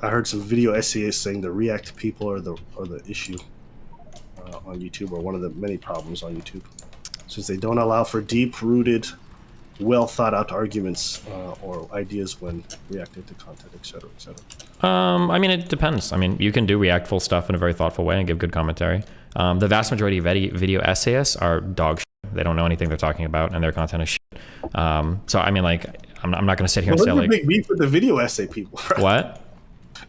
I heard some video essayists saying the React people are the issue on YouTube, or one of the many problems on YouTube, since they don't allow for deep-rooted, well thought out arguments or ideas when reacting to content, etc., etc. I mean, it depends. I mean, you can do Reactful stuff in a very thoughtful way and give good commentary. The vast majority of video essayists are dog shit. They don't know anything they're talking about, and their content is shit. So I mean, like, I'm not going to sit here and say like, big beef with the video essay people. Right? What?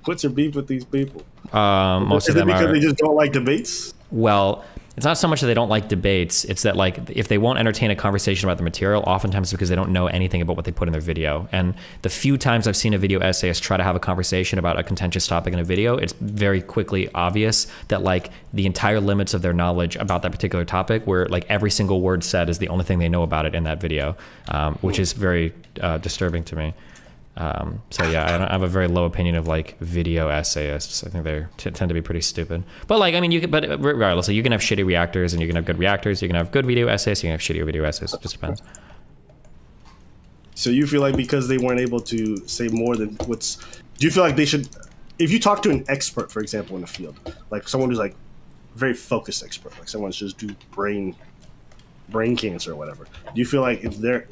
What's your beef with these people? Most Is of it them because are. they just don't like debates? Well, it's not so much that they don't like debates. It's that, like, if they won't entertain a conversation about the material, oftentimes it's because they don't know anything about what they put in their video. And the few times I've seen a video essayist try to have a conversation about a contentious topic in a video, it's very quickly obvious that, like, the entire limits of their knowledge about that particular topic, where, like, every single word said is the only thing they know about it in that video, which is very disturbing to me. So yeah, I have a very low opinion of like video essayists. I think they tend to be pretty stupid. But like, I mean, but regardless, so you can have shitty reactors and you can have good reactors. You can have good video essays. You can have shitty video essays. It just depends. So you feel like because they weren't able to say more than what's, do you feel like they should, if you talk to an expert, for example, in the field, like someone who's like very focused expert, like someone's just do brain cancer or whatever, do you feel like if they're,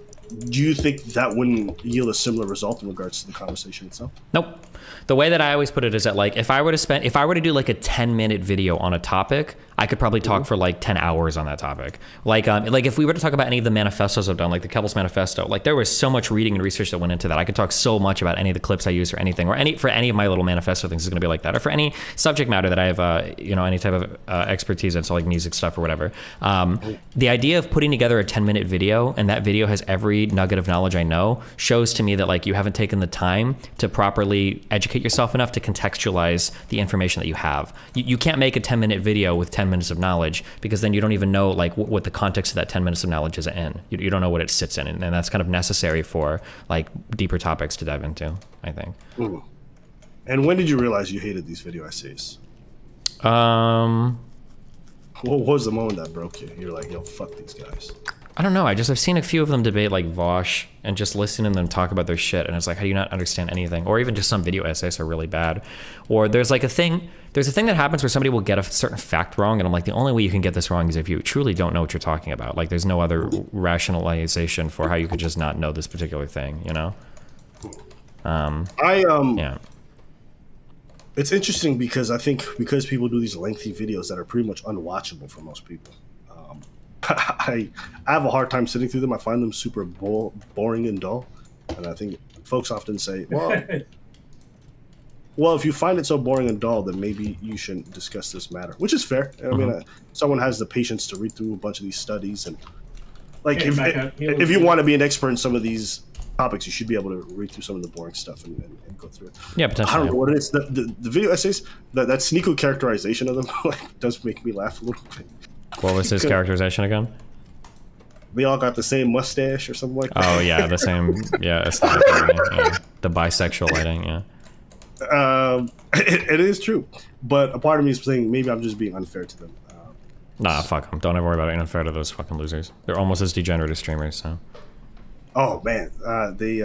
do you think that wouldn't yield a similar result in regards to the conversation itself? Nope. The way that I always put it is that, like, if I were to do like a 10-minute video on a topic, I could probably talk for like 10 hours on that topic. Like if we were to talk about any of the manifestos I've done, like the Kebbels Manifesto, like there was so much reading and research that went into that. I could talk so much about any of the clips I use or anything, or for any of my little manifesto things is going to be like that, or for any subject matter that I have, any type of expertise in, so like music stuff or whatever. The idea of putting together a 10-minute video and that video has every nugget of knowledge I know shows to me that, like, you haven't taken the time to properly educate yourself enough to contextualize the information that you have. You can't make a 10-minute video with 10 minutes of knowledge, because then you don't even know like what the context of that 10 minutes of knowledge is in. You don't know what it sits in, and that's kind of necessary for like deeper topics to dive into, I think. Ooh. And when did you realize you hated these video essays? What was the moment that broke you? You're like, yo, fuck these guys. I don't know. I've seen a few of them debate like Vosh, and just listening to them talk about their shit, and it's like, how do you not understand anything? Or even just some video essays are really bad. Or there's a thing that happens where somebody will get a certain fact wrong, and I'm like, the only way you can get this wrong is if you truly don't know what you're talking about. Like, there's no other rationalization for how you could just not know this particular thing, you know? Yeah. It's interesting because I think because people do these lengthy videos that are pretty much unwatchable for most people, I have a hard time sitting through them. I find them super boring and dull. And I think folks often say, well, if you find it so boring and dull, then maybe you shouldn't discuss this matter, which is fair. I mean, someone has the patience to read through a bunch of these studies. And like, if you want to be an expert in some of these topics, you should be able to read through some of the boring stuff and go through it. Yeah, potentially. I don't know what it is. The video essays, that sneaky characterization of them like, does make me laugh a little bit. What was his characterization again? They all got the same mustache or something like that. Oh yeah, the same, yeah, aesthetic lighting, yeah. The bisexual lighting, yeah. It is true, but a part of me is saying maybe I'm just being unfair to them. Nah, fuck them. Don't ever worry about being unfair to those fucking losers. They're almost as degenerate as streamers, so. Oh man, they